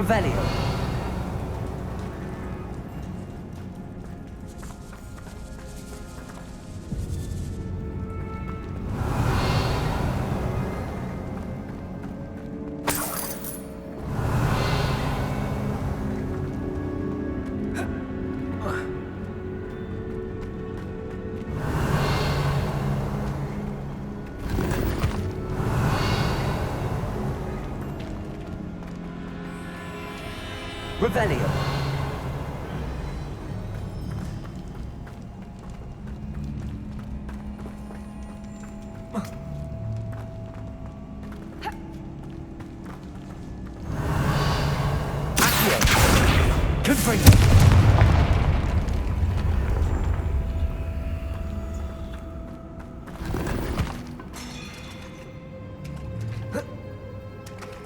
Revelio. Revelio. Accio. Confringo.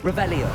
Revelio.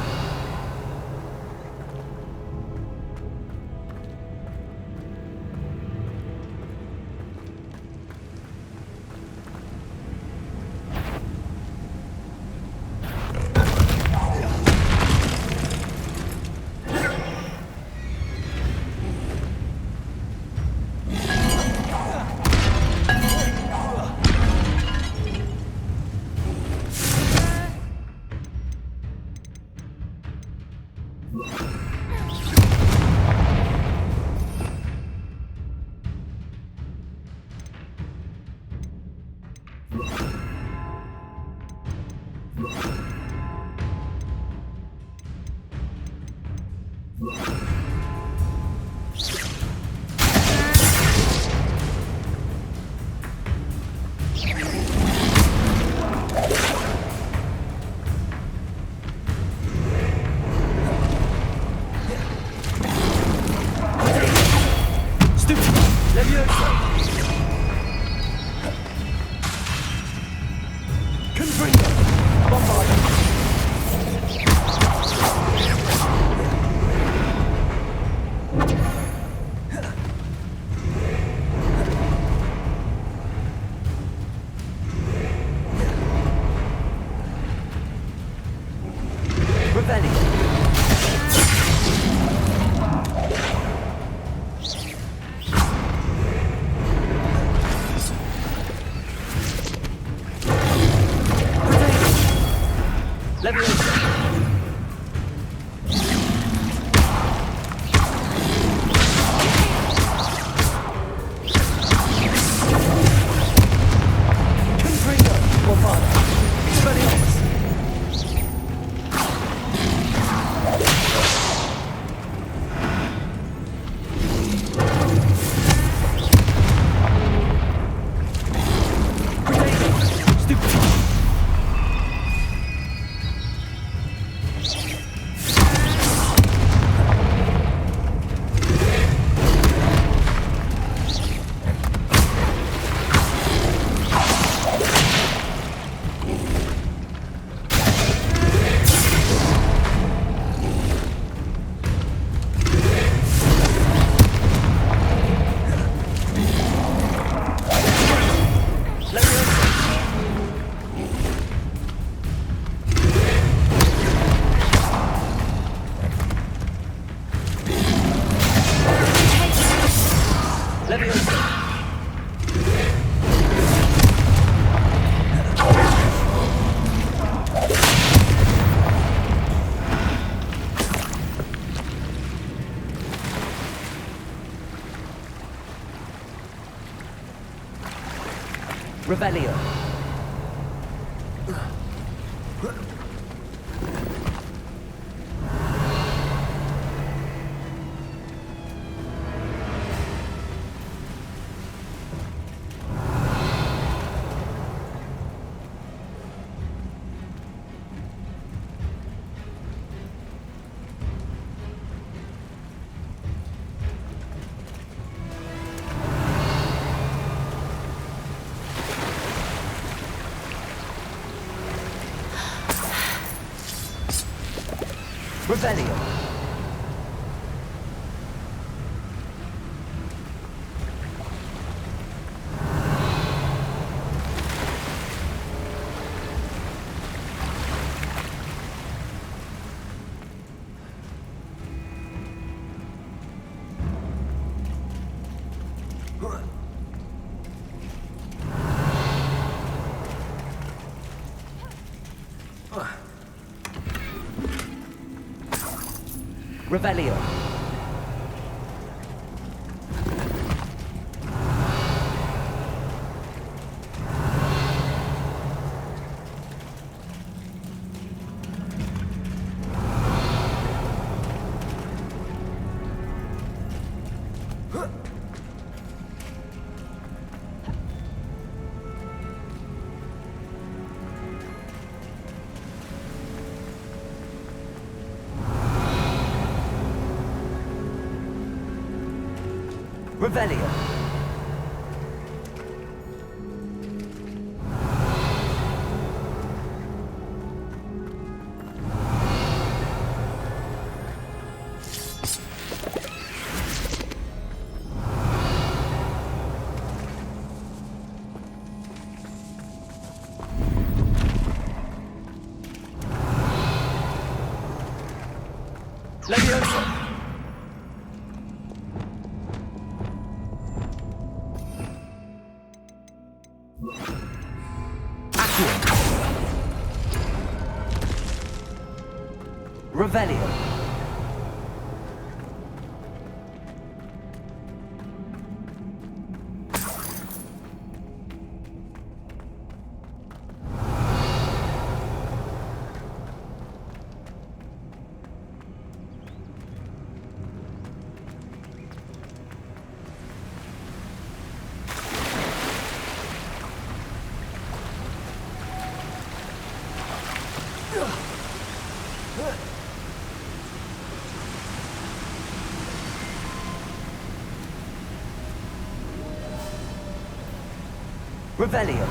Revelio. Revelio. Revelio. Revelio. Levioso. Revelio. Revelio.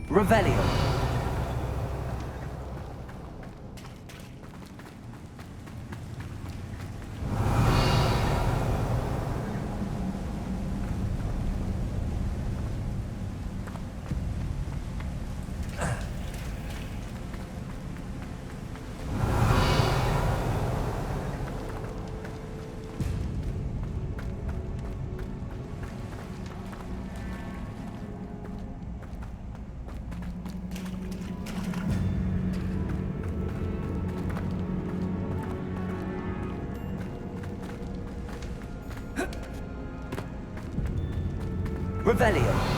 Revelio. Revelio.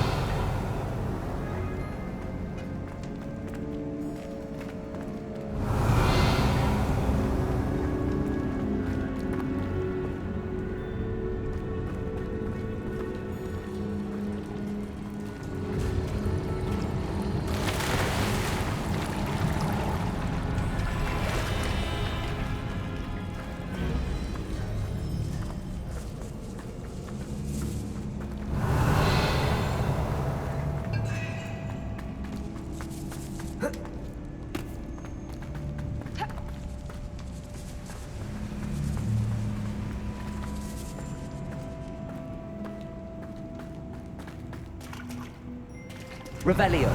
Revelio.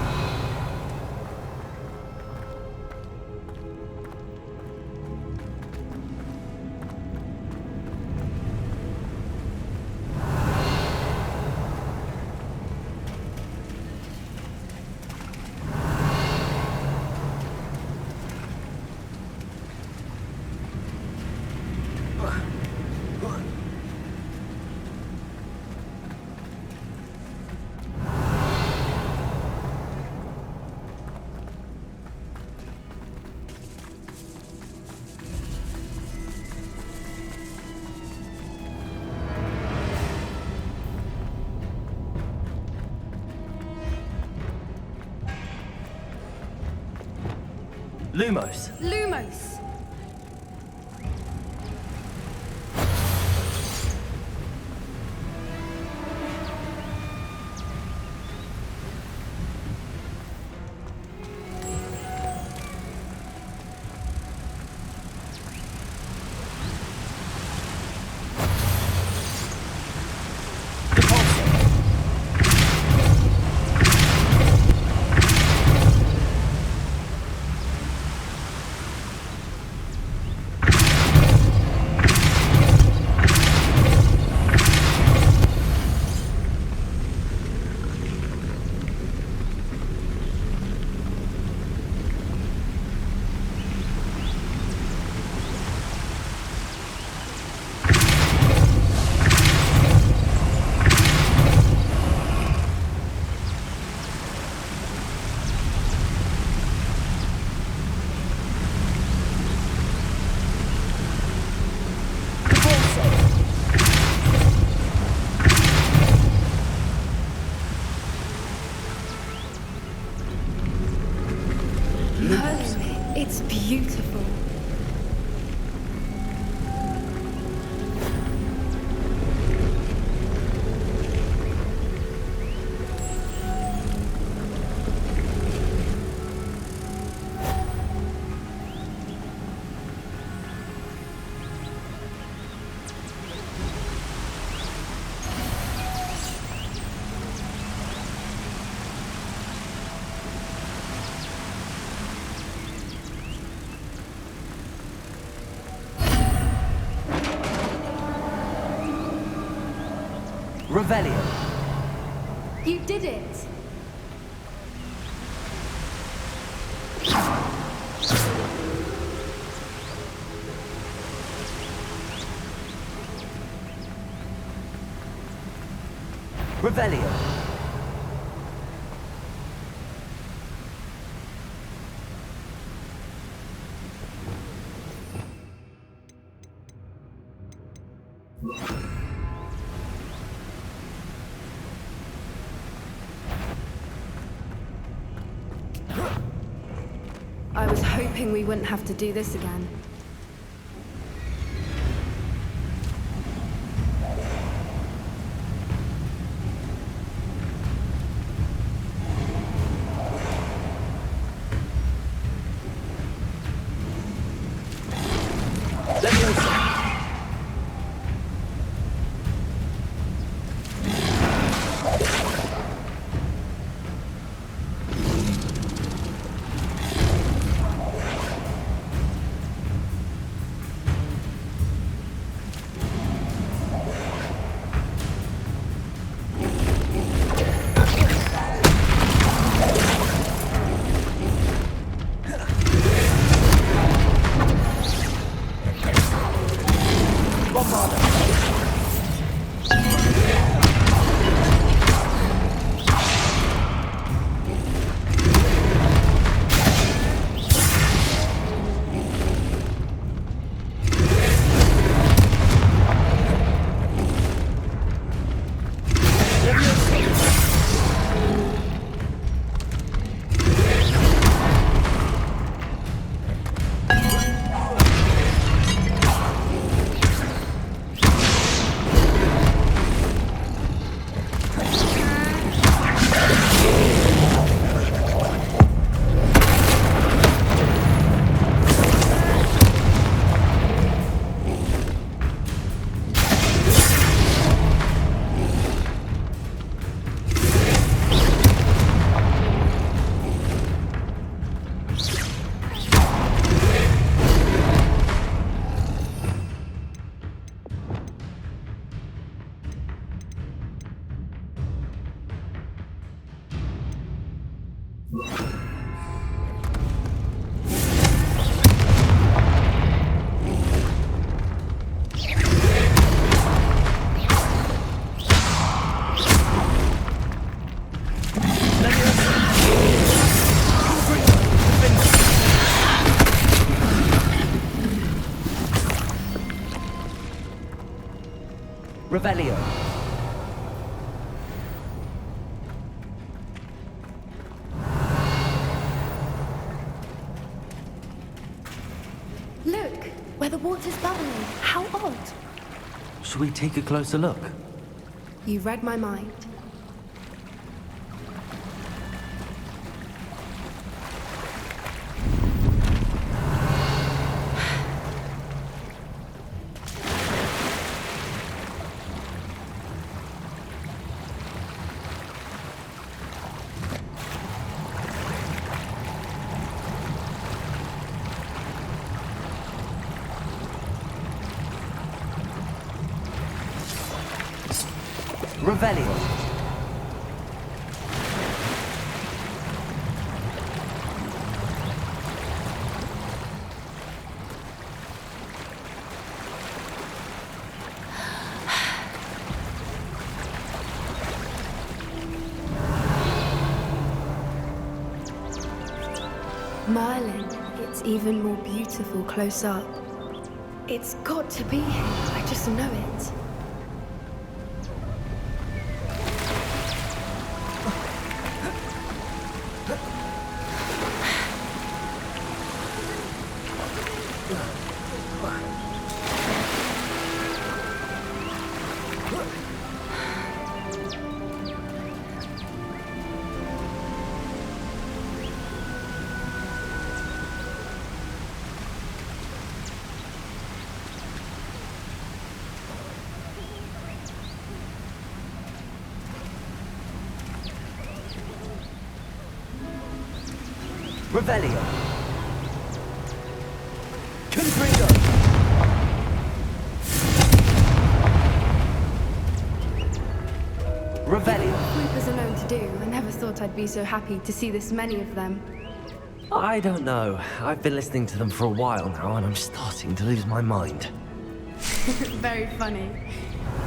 Lumos. Revelio. You did it! Revelio. I was hoping we wouldn't have to do this again. Revelio. Look, where the water's bubbling. How odd. Should we take a closer look? You read my mind. Revelio. Merlin, it's even more beautiful close up. It's got to be here. I just know it. Revelio. Confringo. Revelio. Reapers are known to do. I never thought I'd be so happy to see this many of them. I don't know. I've been listening to them for a while now, and I'm starting to lose my mind. Very funny.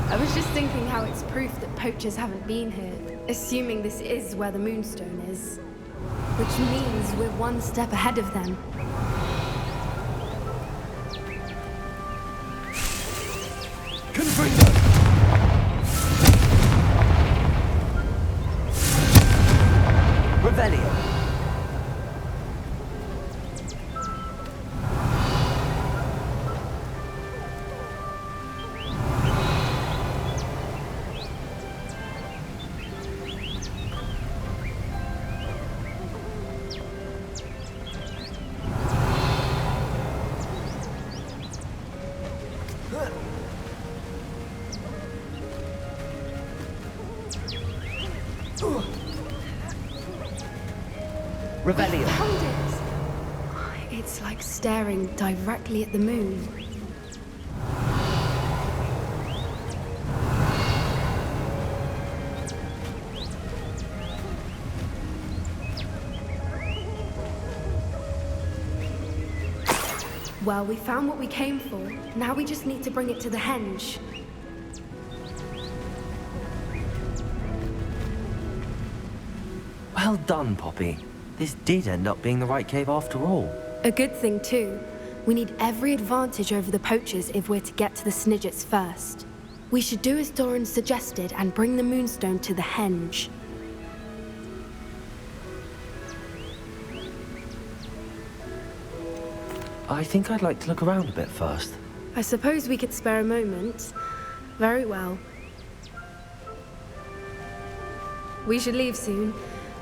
I was just thinking how it's proof that poachers haven't been here, assuming this is where the Moonstone is. Which means we're one step ahead of them. Confringo! Revelio. Revelio. Found it! It's like staring directly at the moon. Well, we found what we came for. Now we just need to bring it to the henge. Well done, Poppy. This did end up being the right cave after all. A good thing, too. We need every advantage over the poachers if we're to get to the Snidgets first. We should do as Doran suggested and bring the Moonstone to the henge. I think I'd like to look around a bit first. I suppose we could spare a moment. Very well. We should leave soon.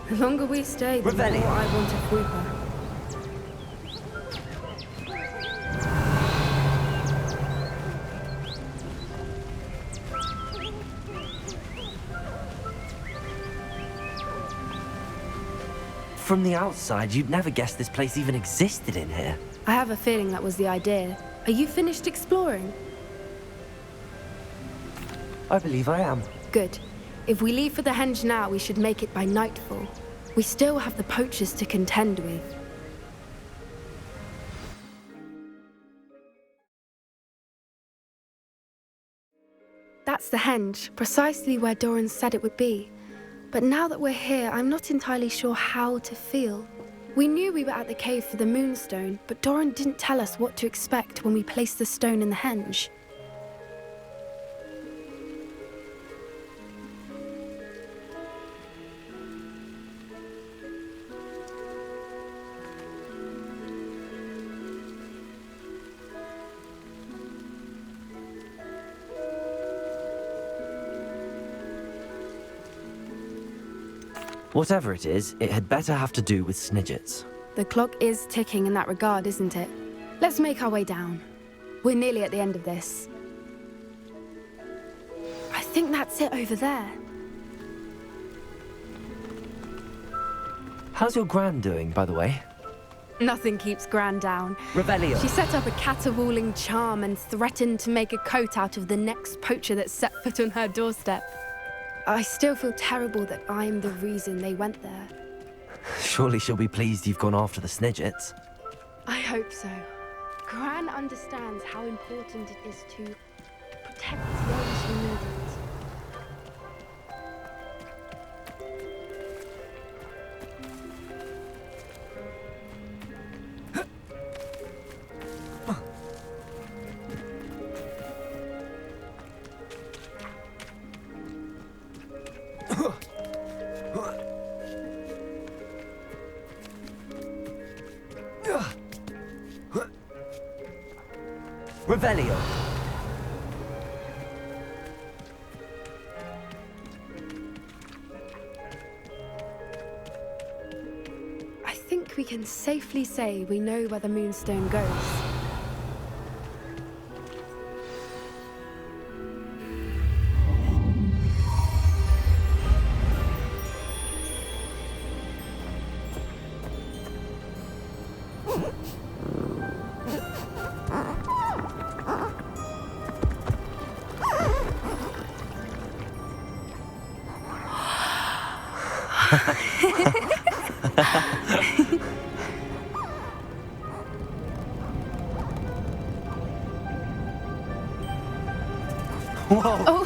The longer we stay, the more Revelio. I want a Whooper. From the outside, you'd never guess this place even existed in here. I have a feeling that was the idea. Are you finished exploring? I believe I am. Good. If we leave for the henge now, we should make it by nightfall. We still have the poachers to contend with. That's the henge, precisely where Doran said it would be. But now that we're here, I'm not entirely sure how to feel. We knew we were at the cave for the Moonstone, but Doran didn't tell us what to expect when we placed the stone in the henge. Whatever it is, it had better have to do with Snidgets. The clock is ticking in that regard, isn't it? Let's make our way down. We're nearly at the end of this. I think that's it over there. How's your Gran doing, by the way? Nothing keeps Gran down. Revelio. She set up a caterwauling charm and threatened to make a coat out of the next poacher that set foot on her doorstep. I still feel terrible that I'm the reason they went there. Surely she'll be pleased you've gone after the Snidgets. I hope so. Gran understands how important it is to protect those who need it. Revelio. I think we can safely say we know where the Moonstone goes. Whoa! Oh.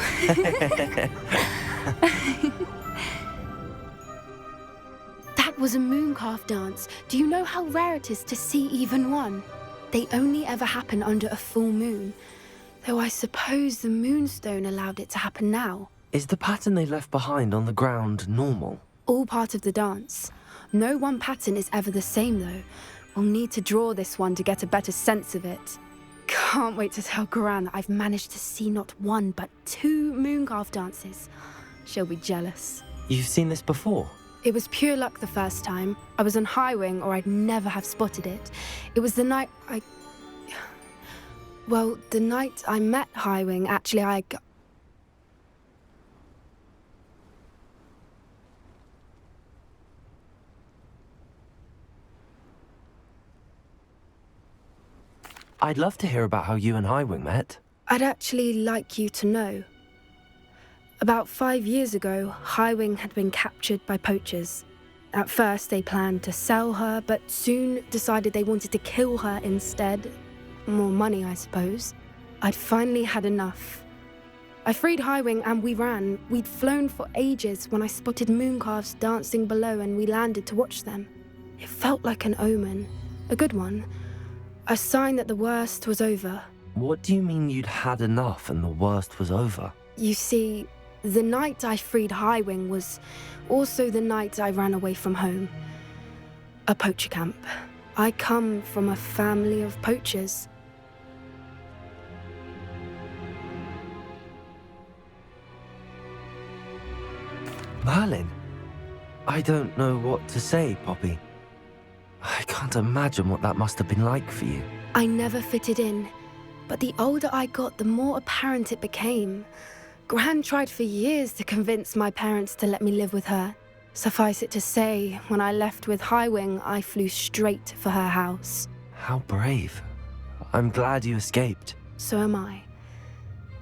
That was a mooncalf dance. Do you know how rare it is to see even one? They only ever happen under a full moon. Though I suppose the moonstone allowed it to happen now. Is the pattern they left behind on the ground normal? All part of the dance. No one pattern is ever the same though. We'll need to draw this one to get a better sense of it. Can't wait to tell Gran that I've managed to see not one but 2 mooncalf dances. She'll be jealous. You've seen this before? It was pure luck the first time. I was on Highwing or I'd never have spotted it. It was the night Well, the night I met Highwing, actually I'd love to hear about how you and Highwing met. I'd actually like you to know. About 5 years ago, Highwing had been captured by poachers. At first, they planned to sell her, but soon decided they wanted to kill her instead. More money, I suppose. I'd finally had enough. I freed Highwing and we ran. We'd flown for ages when I spotted mooncalves dancing below and we landed to watch them. It felt like an omen. A good one. A sign that the worst was over. What do you mean you'd had enough and the worst was over? You see, the night I freed Highwing was also the night I ran away from home. A poacher camp. I come from a family of poachers. Merlin? I don't know what to say, Poppy. I can't imagine what that must have been like for you. I never fitted in, but the older I got, the more apparent it became. Gran tried for years to convince my parents to let me live with her. Suffice it to say, when I left with Highwing, I flew straight for her house. How brave. I'm glad you escaped. So am I.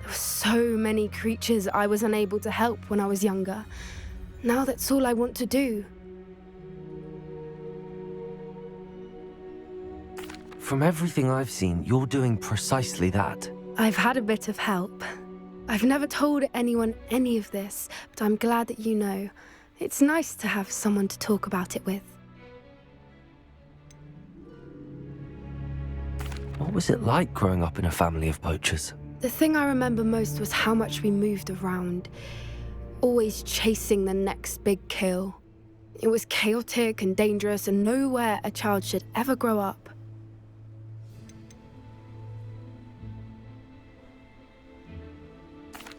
There were so many creatures I was unable to help when I was younger. Now that's all I want to do. From everything I've seen, you're doing precisely that. I've had a bit of help. I've never told anyone any of this, but I'm glad that you know. It's nice to have someone to talk about it with. What was it like growing up in a family of poachers? The thing I remember most was how much we moved around, always chasing the next big kill. It was chaotic and dangerous and nowhere a child should ever grow up.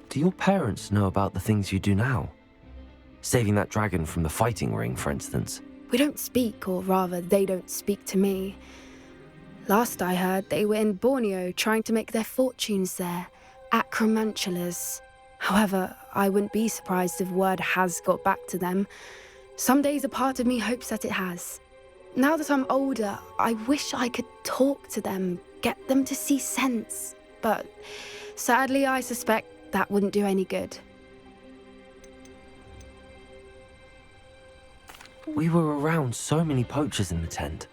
Do your parents know about the things you do now? Saving that dragon from the fighting ring, for instance. We don't speak, or rather, they don't speak to me. Last I heard, they were in Borneo trying to make their fortunes there, acromantulas. However, I wouldn't be surprised if word has got back to them. Some days a part of me hopes that it has. Now that I'm older, I wish I could talk to them, get them to see sense. But sadly, I suspect that wouldn't do any good. We were around so many poachers in the tent.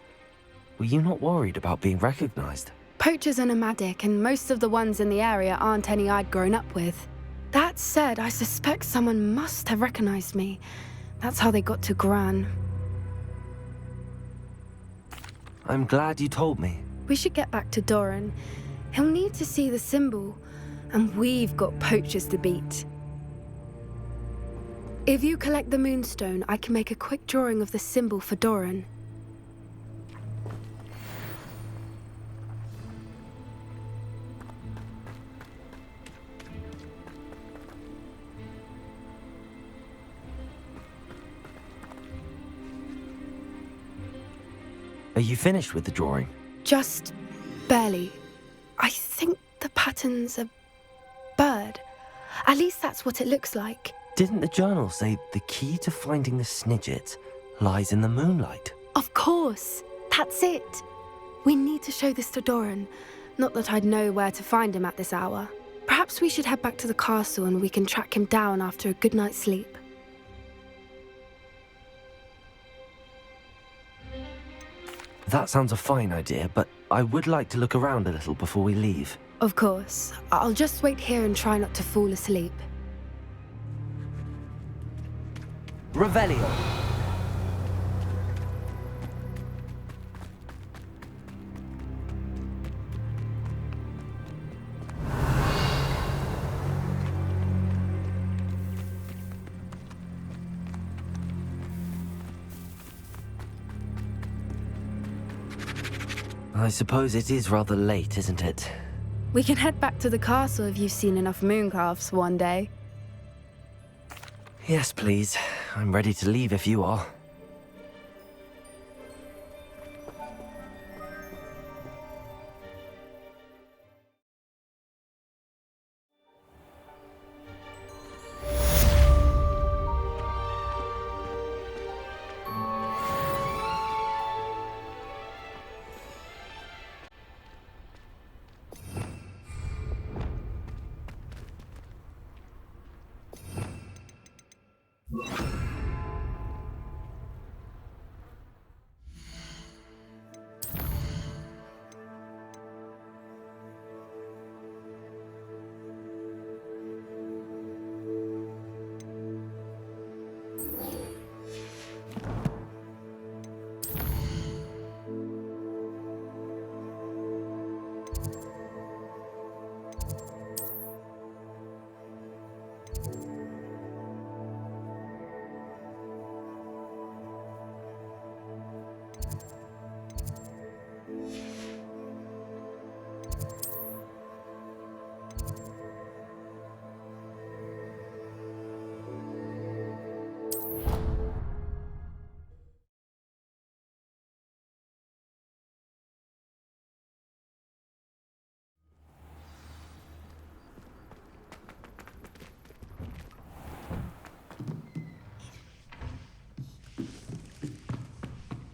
Were you not worried about being recognized? Poachers are nomadic, and most of the ones in the area aren't any I'd grown up with. That said, I suspect someone must have recognized me. That's how they got to Gran. I'm glad you told me. We should get back to Doran. He'll need to see the symbol, and we've got poachers to beat. If you collect the moonstone, I can make a quick drawing of the symbol for Doran. Are you finished with the drawing? Just barely. I think the pattern's a bird. At least that's what it looks like. Didn't the journal say the key to finding the Snidget lies in the moonlight? Of course. That's it. We need to show this to Doran. Not that I'd know where to find him at this hour. Perhaps we should head back to the castle and we can track him down after a good night's sleep. That sounds a fine idea, but I would like to look around a little before we leave. Of course. I'll just wait here and try not to fall asleep. Revelio! I suppose it is rather late, isn't it? We can head back to the castle if you've seen enough mooncalves one day. Yes, please. I'm ready to leave if you are.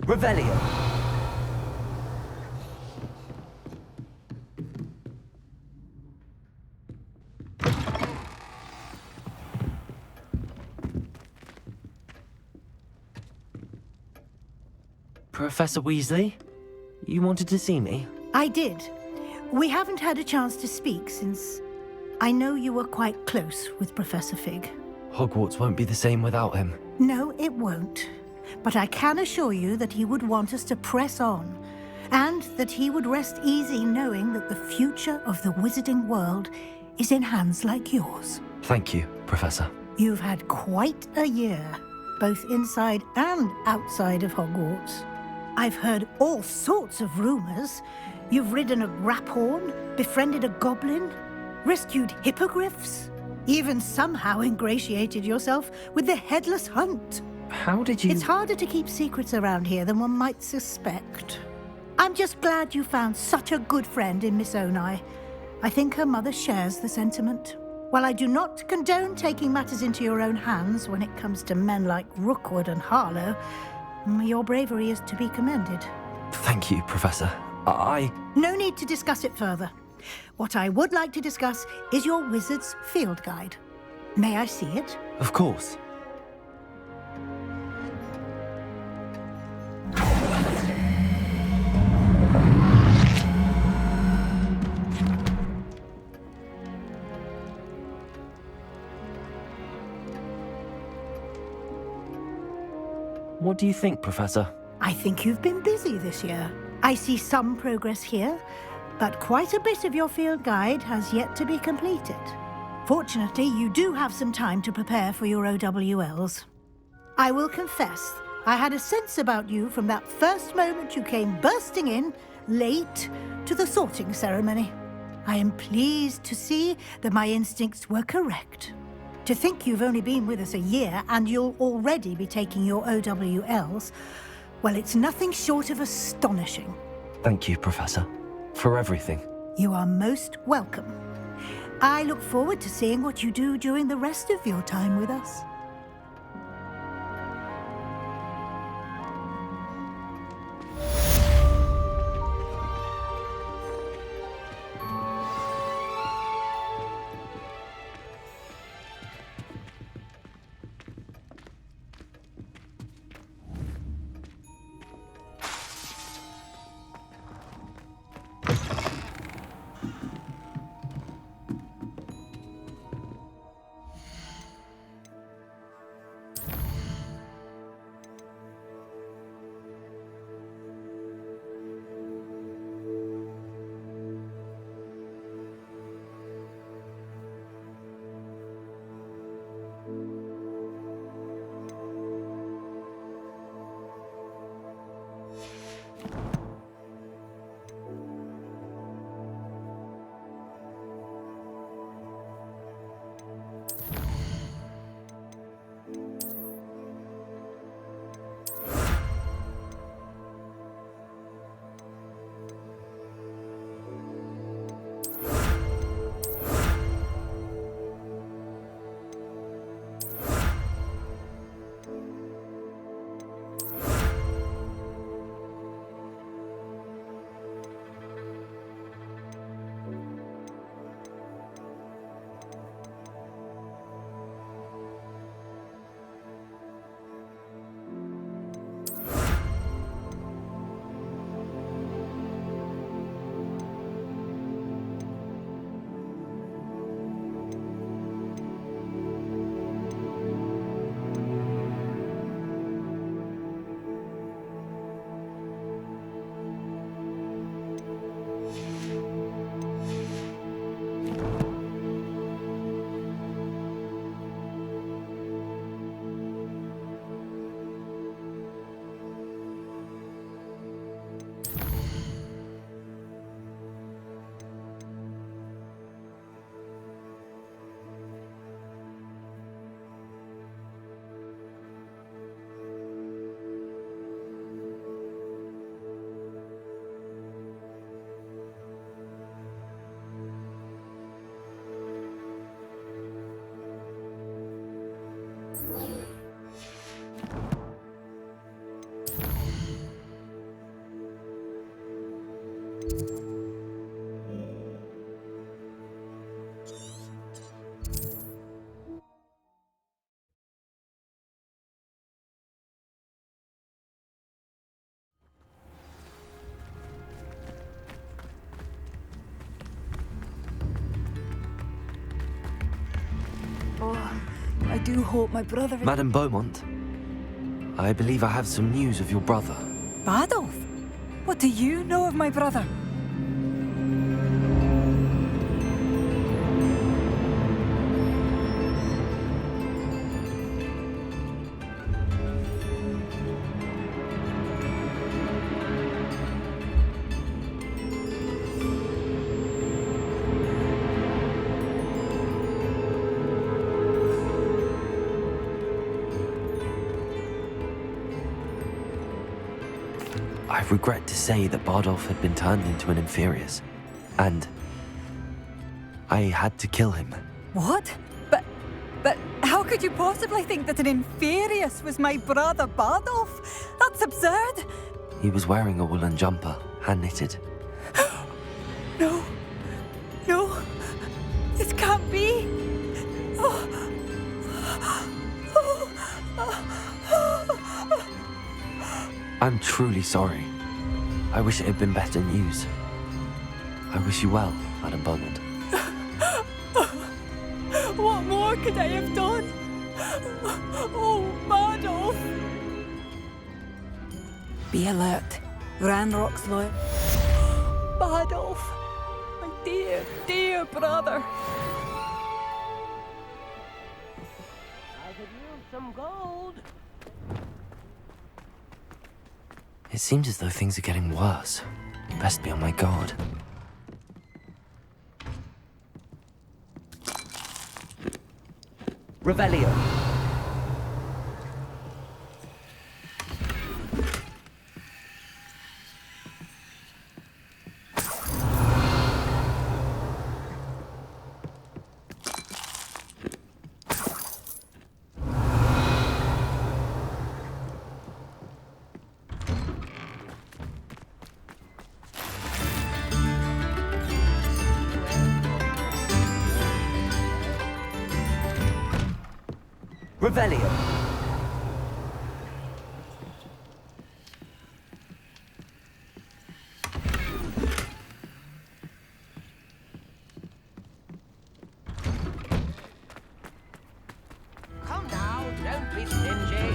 Revelio! Professor Weasley? You wanted to see me? I did. We haven't had a chance to speak since I know you were quite close with Professor Fig. Hogwarts won't be the same without him. No, it won't. But I can assure you that he would want us to press on, and that he would rest easy knowing that the future of the wizarding world is in hands like yours. Thank you, Professor. You've had quite a year, both inside and outside of Hogwarts. I've heard all sorts of rumors. You've ridden a graphorn, befriended a goblin, rescued hippogriffs, even somehow ingratiated yourself with the Headless Hunt. How did you... It's harder to keep secrets around here than one might suspect. I'm just glad you found such a good friend in Miss Onai. I think her mother shares the sentiment. While I do not condone taking matters into your own hands when it comes to men like Rookwood and Harlow, your bravery is to be commended. Thank you, Professor. No need to discuss it further. What I would like to discuss is your wizard's field guide. May I see it? Of course. What do you think, Professor? I think you've been busy this year. I see some progress here, but quite a bit of your field guide has yet to be completed. Fortunately, you do have some time to prepare for your OWLs. I will confess, I had a sense about you from that first moment you came bursting in, late, to the sorting ceremony. I am pleased to see that my instincts were correct. To think you've only been with us a year and you'll already be taking your OWLs, well, it's nothing short of astonishing. Thank you, Professor, for everything. You are most welcome. I look forward to seeing what you do during the rest of your time with us. Oh, I do hope my brother... Madame Beaumont, I believe I have some news of your brother. Adolf? What do you know of my brother? I regret to say that Bardolph had been turned into an Inferius, and I had to kill him. What? But how could you possibly think that an Inferius was my brother Bardolph? That's absurd! He was wearing a woolen jumper, hand-knitted. No. No. This can't be. I'm truly sorry. I wish it had been better news. I wish you well, Madame Beaumont. What more could I have done? Oh, Bardolph! Be alert. Ranrock's loyal. Bardolph! My dear, dear brother! I could use some gold. It seems as though things are getting worse. Best be on my guard. Revelio. Revelio. Come now, don't be stingy.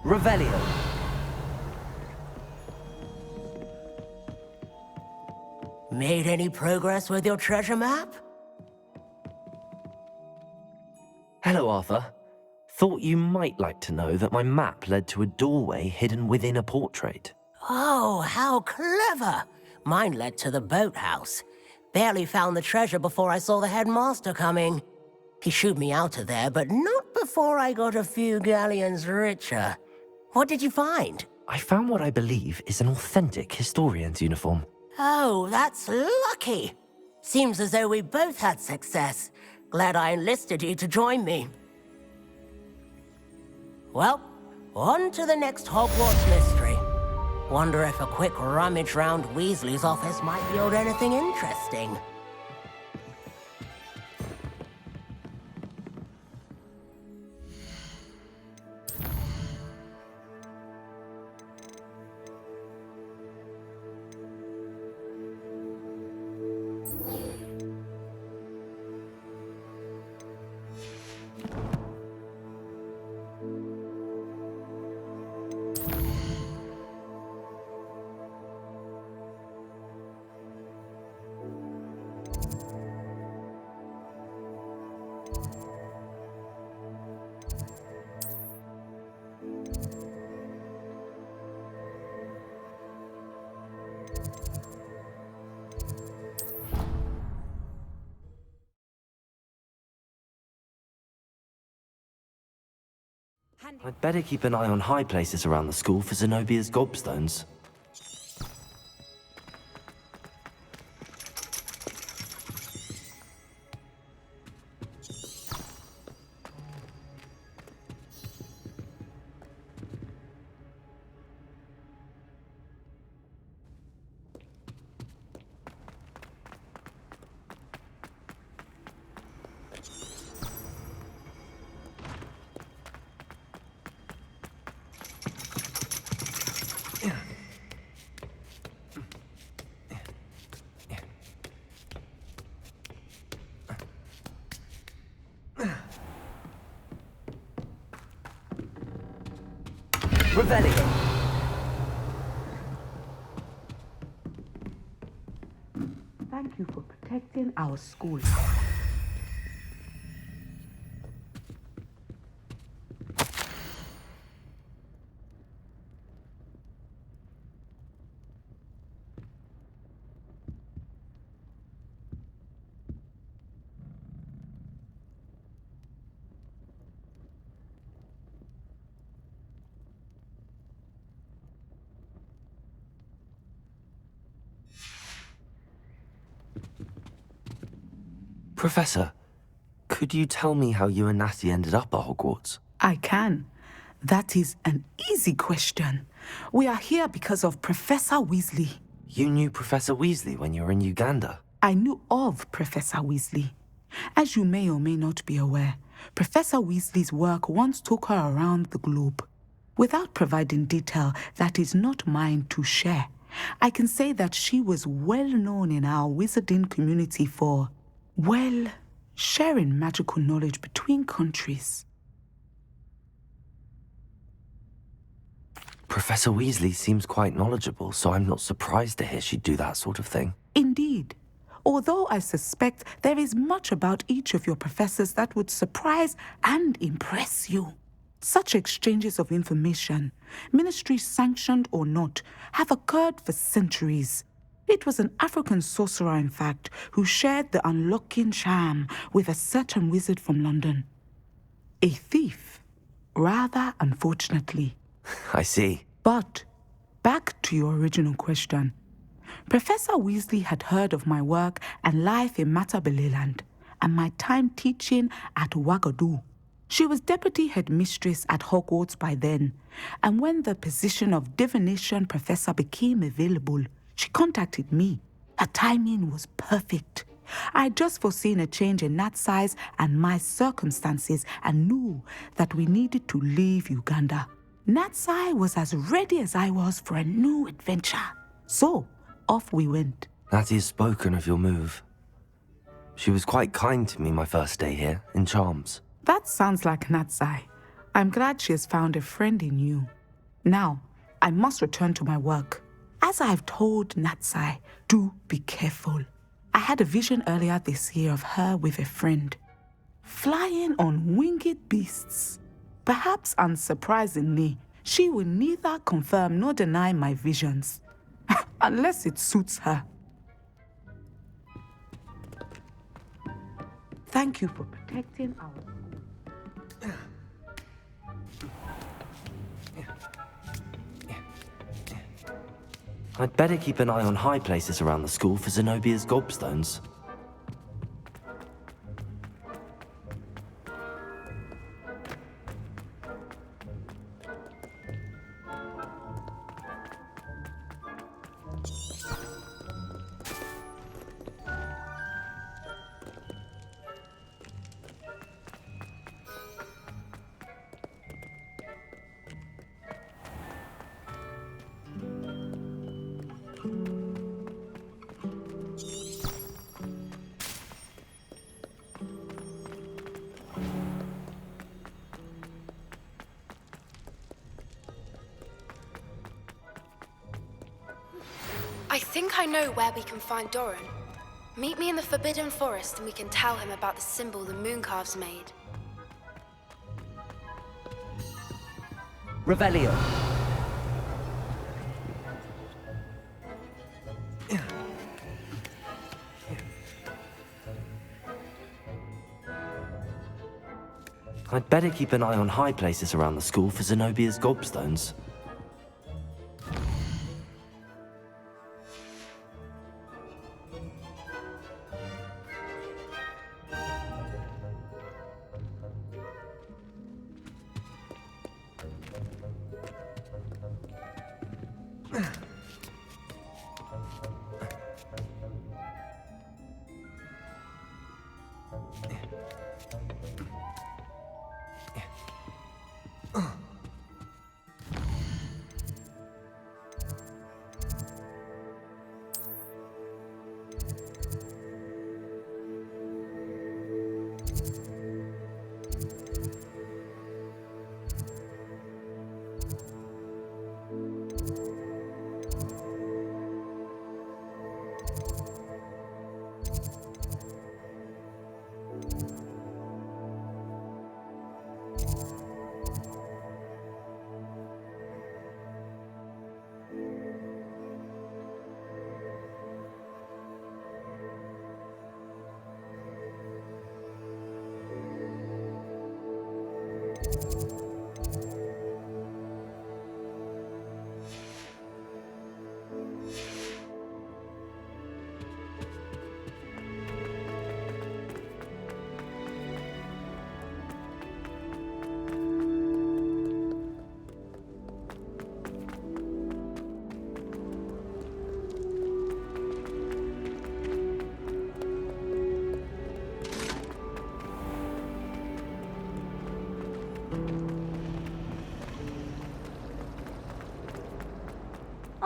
Revelio. Made any progress with your treasure map? Hello, Arthur. Thought you might like to know that my map led to a doorway hidden within a portrait. Oh, how clever! Mine led to the boathouse. Barely found the treasure before I saw the headmaster coming. He shooed me out of there, but not before I got a few galleons richer. What did you find? I found what I believe is an authentic historian's uniform. Oh, that's lucky. Seems as though we both had success. Glad I enlisted you to join me. Well, on to the next Hogwarts mystery. Wonder if a quick rummage round Weasley's office might yield anything interesting. I'd better keep an eye on high places around the school for Zenobia's gobstones. Revelio. Thank you for protecting our school. Professor, could you tell me how you and Natty ended up at Hogwarts? I can. That is an easy question. We are here because of Professor Weasley. You knew Professor Weasley when you were in Uganda. I knew of Professor Weasley. As you may or may not be aware, Professor Weasley's work once took her around the globe. Without providing detail that is not mine to share, I can say that she was well known in our wizarding community for, well, sharing magical knowledge between countries. Professor Weasley seems quite knowledgeable, so I'm not surprised to hear she'd do that sort of thing. Indeed. Although I suspect there is much about each of your professors that would surprise and impress you. Such exchanges of information, ministry sanctioned or not, have occurred for centuries. It was an African sorcerer, in fact, who shared the unlocking charm with a certain wizard from London. A thief, rather unfortunately. I see. But, back to your original question. Professor Weasley had heard of my work and life in Matabeleland, and my time teaching at Ouagadougou. She was deputy headmistress at Hogwarts by then, and when the position of divination professor became available, she contacted me. Her timing was perfect. I had just foreseen a change in Nat's size and my circumstances and knew that we needed to leave Uganda. Natsai was as ready as I was for a new adventure. So, off we went. Natty's spoken of your move. She was quite kind to me my first day here, in Charms. That sounds like Natsai. I'm glad she has found a friend in you. Now, I must return to my work. As I've told Natsai, do be careful. I had a vision earlier this year of her with a friend, flying on winged beasts. Perhaps unsurprisingly, she will neither confirm nor deny my visions, unless it suits her. Thank you for protecting our school. I'd better keep an eye on high places around the school for Zenobia's gobstones. I think I know where we can find Doran. Meet me in the Forbidden Forest and we can tell him about the symbol the Mooncalves made. Revelio. I'd better keep an eye on high places around the school for Zenobia's gobstones.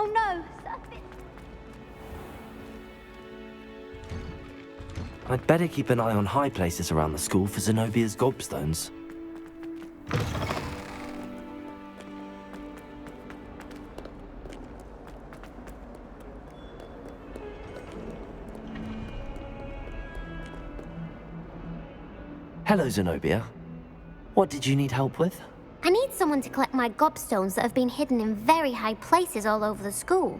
Oh no, something. I'd better keep an eye on high places around the school for Zenobia's gobstones. Hello, Zenobia. What did you need help with? I need someone to collect my gobstones that have been hidden in very high places all over the school.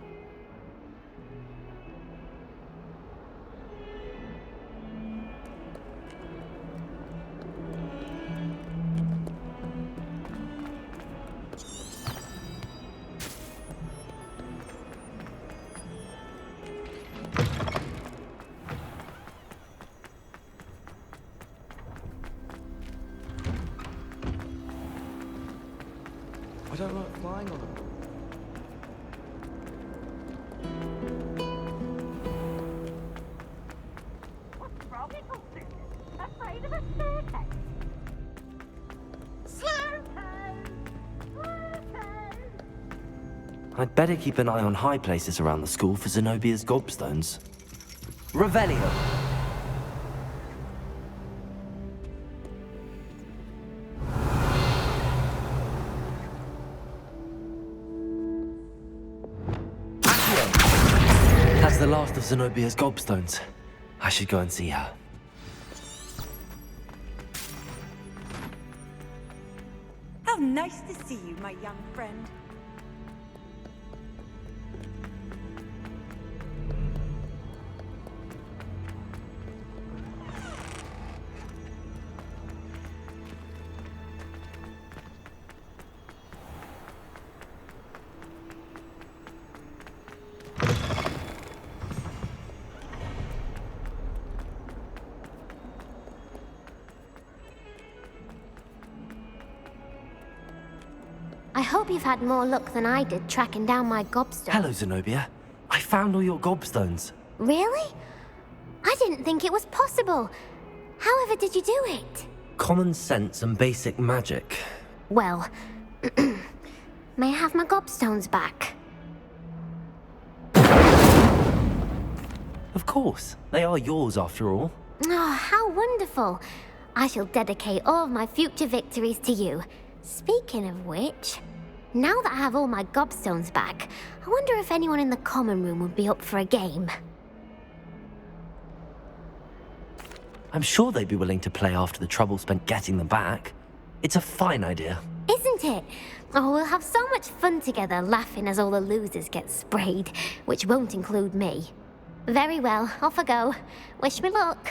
I don't like flying on them. What's wrong, Nicholson? Afraid of a staircase? Slow toes! I'd better keep an eye on high places around the school for Zenobia's gobstones. Revelio. That's the last of Zenobia's gobstones. I should go and see her. How nice to see you, my young friend. I hope you've had more luck than I did tracking down my gobstone. Hello, Zenobia. I found all your gobstones. Really? I didn't think it was possible. However did you do it? Common sense and basic magic. Well, may I have my gobstones back? Of course. They are yours after all. Oh, how wonderful. I shall dedicate all of my future victories to you. Speaking of which, now that I have all my gobstones back, I wonder if anyone in the common room would be up for a game. I'm sure they'd be willing to play after the trouble spent getting them back. It's a fine idea. Isn't it? Oh, we'll have so much fun together laughing as all the losers get sprayed, which won't include me. Very well, off I go. Wish me luck.